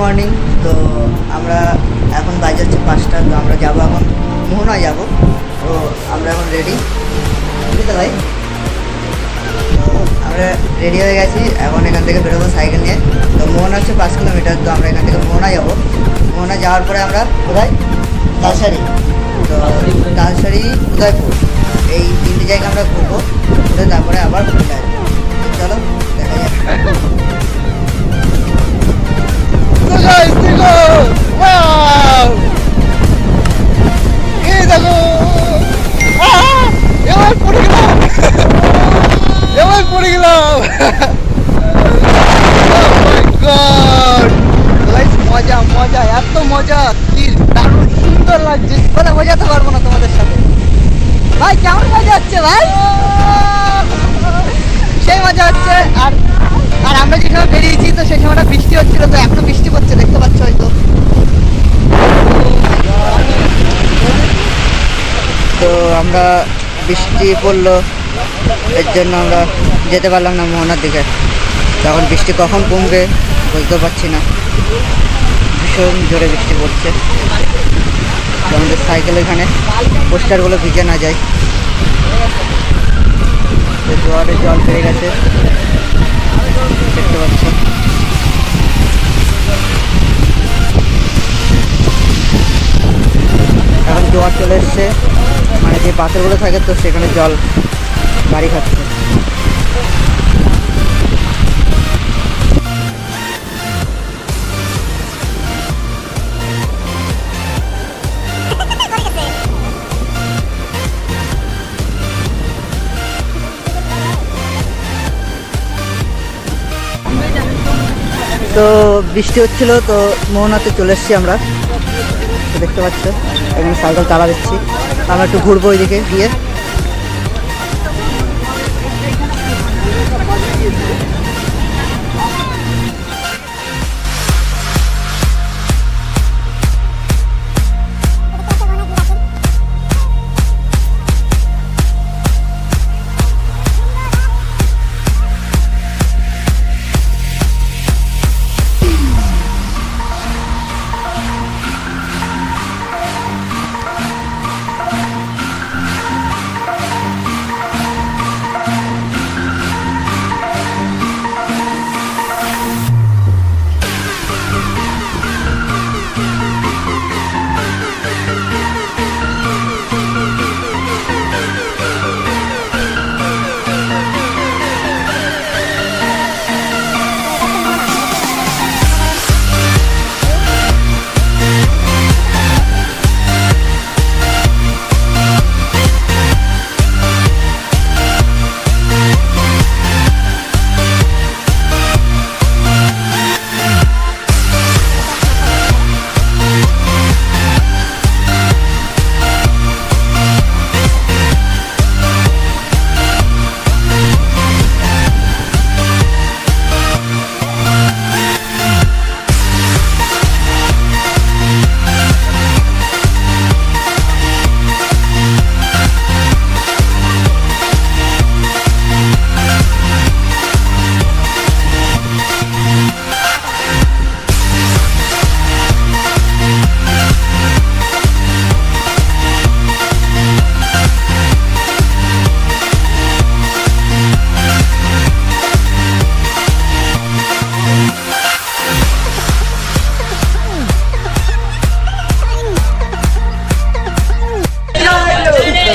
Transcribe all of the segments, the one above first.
Morning. তো আমরা এখন বাজে হচ্ছে 5টা। তো আমরা যাবো এখন মোহনা যাব। তো আমরা এখন রেডি, বুঝতে ভাই। তো আমরা রেডি হয়ে গেছি, এখন এখান থেকে বেরোবো সাইকেল নিয়ে। তো মোহনা হচ্ছে 5 কিলোমিটার। তো আমরা এখান থেকে মোহনা যাব। মোহনা যাওয়ার পরে আমরা কোথায়, তালসারি। তো তালসারি, উদয়পুর, এই 3টে জায়গা আমরা ঘুরবো, ঘুরে তারপরে আবার ঘুরতে আসবো। চলো দেখা যাক। So guys, দেখো, wow! এই দেখো, এবার পড়ে গেলাম, এবার পড়ে গেলাম। Oh my God! Guys, মজা মজা, এত মজা, কি দারুণ সুন্দর লাগছে, কথা বোঝাতে পারবো না তোমাদের সাথে। ভাই কেমন মজা হচ্ছে ভাই? সেই মজা হচ্ছে। আর আর আমরা যে সময় বেরিয়েছি তো সেই সময়টা বৃষ্টি হচ্ছিল, তো এখনো বৃষ্টি পড়ছে, দেখতে পাচ্ছ হয়তো। তো আমরা বৃষ্টি পড়লো, এর জন্য আমরা যেতে পারলাম না মোহনার দিকে। তখন বৃষ্টি কখন কমবে বুঝতে পারছি না, ভীষণ জোরে বৃষ্টি পড়ছে। তো আমাদের সাইকেল এখানে পোস্টারগুলো ভিজে না যায়। জোয়ারে জল পেয়ে গেছে, দেখতে পাচ্ছ। এখন জোয়ার চলে এসছে, মানে যে পাথরগুলো থাকে তো সেখানে জল বাড়ি খাচ্ছে। তো বৃষ্টি হচ্ছিল, তো মোহনাতে চলে এসেছি আমরা। তো দেখতে পাচ্ছ এখানে সাইকেল চালা দিচ্ছি, আমরা একটু ঘুরবো ওইদিকে গিয়ে।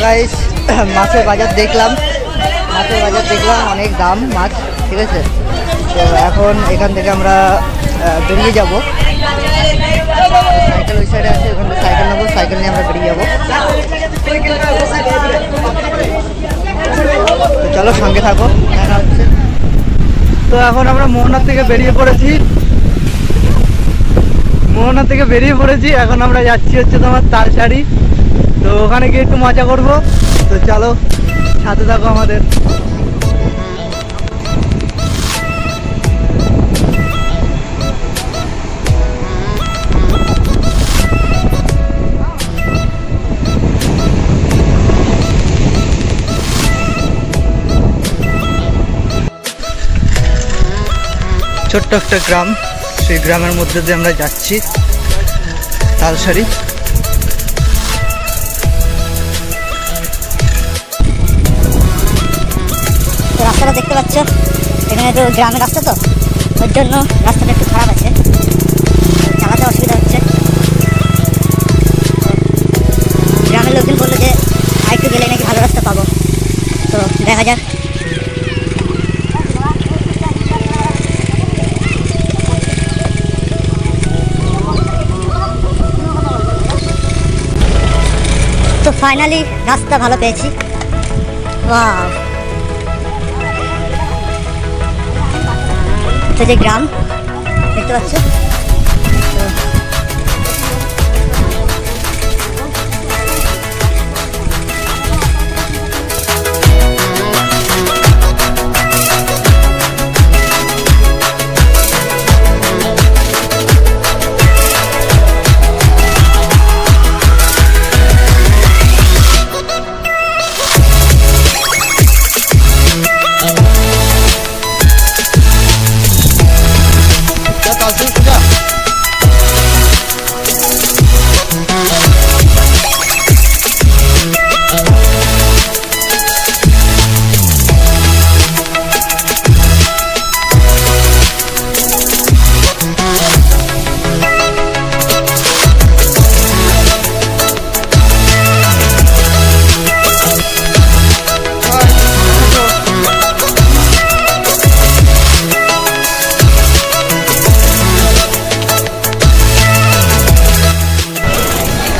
গাইস, মাছের বাজার দেখলাম, অনেক দাম মাছ, ঠিক আছে। তো এখন এখান থেকে আমরা বেরিয়ে যাব। সাইকেল ওই সাইডে আছে, ওখান থেকে সাইকেল নেবো, সাইকেল নিয়ে আমরা বেরিয়ে যাবো। তো চলো সঙ্গে থাকো, দেখা হচ্ছে। তো এখন আমরা মোহনার থেকে বেরিয়ে পড়েছি, এখন আমরা যাচ্ছি হচ্ছে তোমার তালসারি। তো ওখানে গিয়ে একটু মজা করবো। তো চলো সাথে থাকো আমাদের। ছোট্ট একটা গ্রাম, সেই গ্রামের মধ্যে দিয়ে আমরা যাচ্ছি, তালসারি। তো রাস্তাটা দেখতে পাচ্ছ, এখানে তো গ্রামের রাস্তা, তো ওর জন্য রাস্তাটা একটু খারাপ আছে, চালাতে অসুবিধা হচ্ছে। গ্রামের লোকজন বললো যে আরেকটু গেলে নাকি ভালো রাস্তা পাবো, তো দেখা যাক। তো ফাইনালি রাস্তা ভালো পেয়েছি। ওয়াও, তো যে গ্রাম দেখতে পাচ্ছ,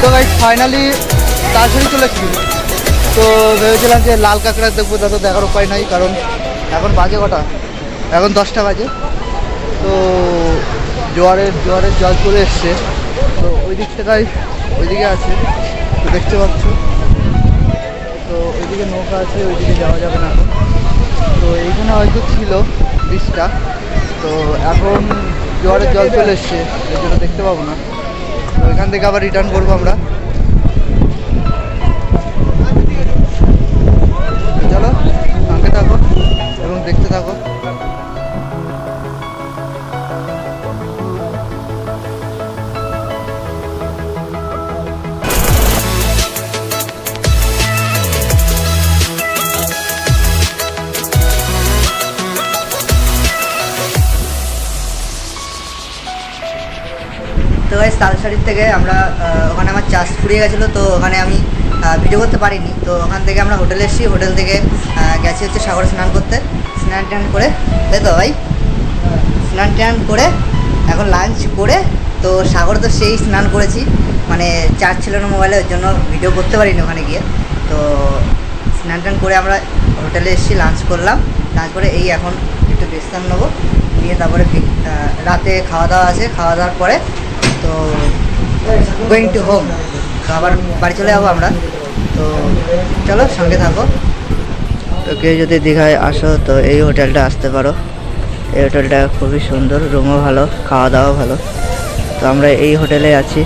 তো গাইস ফাইনালি তাড়াতাড়ি চলে এসেছি। তো ভেবেছিলাম যে লাল কাঁকড়া দেখবো, তা তো দেখার উপায় নাই, কারণ এখন বাজে কটা, এখন 10টা বাজে। তো জোয়ারের জল চলে এসছে, তো ওই দিক থেকে ওইদিকে আছে, তো দেখতে পাচ্ছ। তো ওইদিকে নৌকা আছে, ওইদিকে যাওয়া যাবে না এখন। তো এইখানে হয়তো ছিল ব্রিজটা, তো এখন জোয়ারের জল চলে এসছে, এই জন্য দেখতে পাবো না। তো এখান থেকে আবার রিটার্ন করবো আমরা। চলো সঙ্গে থাকো এবং দেখতে থাকো। তো গাইস তালসারির থেকে আমরা ওখানে আমার চার্জ ফুরিয়ে গেছিলো, তো ওখানে আমি ভিডিও করতে পারিনি। তো ওখান থেকে আমরা হোটেলে এসেছি, হোটেল থেকে গেছি হচ্ছে সাগরে স্নান করতে। স্নান টান করে, তাই তো ভাই, স্নান টান করে এখন লাঞ্চ করে, তো সাগরে তো সেই স্নান করেছি, মানে চার্জ ছিল না মোবাইলে, ওর জন্য ভিডিও করতে পারিনি ওখানে গিয়ে। তো স্নান টান করে আমরা হোটেলে এসেছি, লাঞ্চ করলাম। লাঞ্চ করে এই এখন একটু বিশ্রাম নেবো, নিয়ে তারপরে রাতে খাওয়া দাওয়া আছে, খাওয়া দাওয়ার পরে তো গোয়িং টু হোম, তো আবার বাড়ি চলে যাবো আমরা। তো চলো সঙ্গে থাকো। তো কেউ যদি দীঘায় আসো তো এই হোটেলটা আসতে পারো। এই হোটেলটা খুবই সুন্দর, রুমও ভালো, খাওয়া দাওয়া ভালো। তো আমরা এই হোটেলে আছি।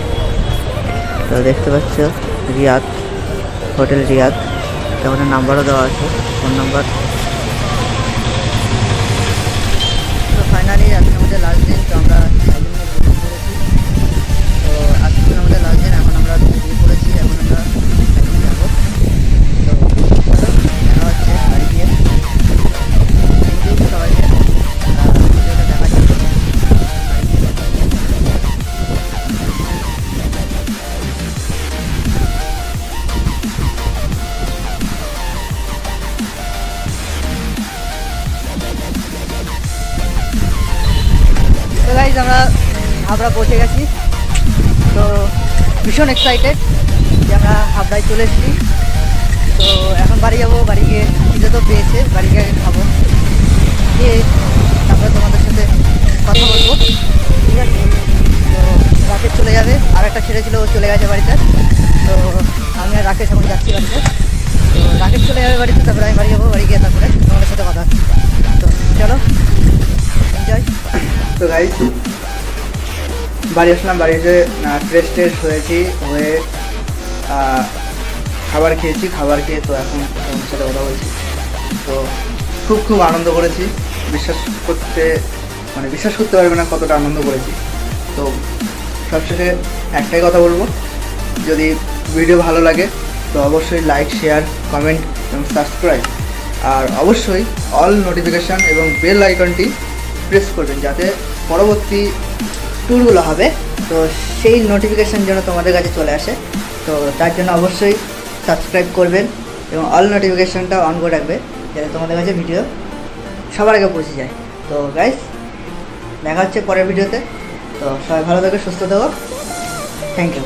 তো দেখতে পাচ্ছ রিয়াদ, হোটেল রিয়াদ। তো ওখানে নাম্বারও দেওয়া আছে, ফোন নাম্বার। তো ফাইনালি আজকে আমাদের লাস্ট দিন, তো আমরা তো আজকে আমাদের লাস্ট দিন, এখন আমরা বেরিয়ে পড়েছি, এখন আমরা যাবো। তো দেখা হচ্ছে বাড়ি গিয়ে। সবাইকে দেখা যাবে। তো গাইজ আমরা হাবড়া পৌঁছে গেছি। তো ভীষণ এক্সাইটেড যে আমরা হাবড়ায় চলে এসেছি। তো এখন বাড়ি যাবো, বাড়ি গিয়ে খিদে তো পেয়েছে, বাড়ি গিয়ে আগে খাবো, খেয়ে তারপরে তোমাদের সাথে কথা বলবো, ঠিক আছে। তো রাকেশ চলে যাবে, আর একটা ছেলে ছিল, ও চলে গেছে বাড়িতে। তো আমি আর রাকেশ এখন যাচ্ছি বাড়িতে। তো রাকেশ চলে যাবে বাড়িতে, তারপরে আমি বাড়ি যাবো, বাড়ি গিয়ে তারপরে তোমাদের সাথে কথা হচ্ছে। তো চলো এনজয়। তো গাইজ বাড়ি আসলাম, বাড়ি এসে ফ্রেশ হয়েছি, হয়ে খাবার খেয়েছি, খাবার খেয়ে তো এখন তোমার সাথে কথা বলছি। তো খুব আনন্দ করেছি, বিশ্বাস করতে মানে বিশ্বাস করতে পারবে না কতটা আনন্দ করেছি। তো সবশেষে একটাই কথা বলবো, যদি ভিডিও ভালো লাগে তো অবশ্যই লাইক, শেয়ার, কমেন্ট এবং সাবস্ক্রাইব, আর অবশ্যই অল নোটিফিকেশান এবং বেল আইকনটি প্রেস করবেন, যাতে পরবর্তী ট্যুরগুলো হবে তো সেই নোটিফিকেশান যেন তোমাদের কাছে চলে আসে। তো তার জন্য অবশ্যই সাবস্ক্রাইব করবেন এবং অল নোটিফিকেশানটা অন করে রাখবে, যাতে তোমাদের কাছে ভিডিও সবার আগে পৌঁছে যায়। তো গাইস, দেখা হচ্ছে পরের ভিডিওতে। তো সবাই ভালো থেকো, সুস্থ থেকো। Thank you.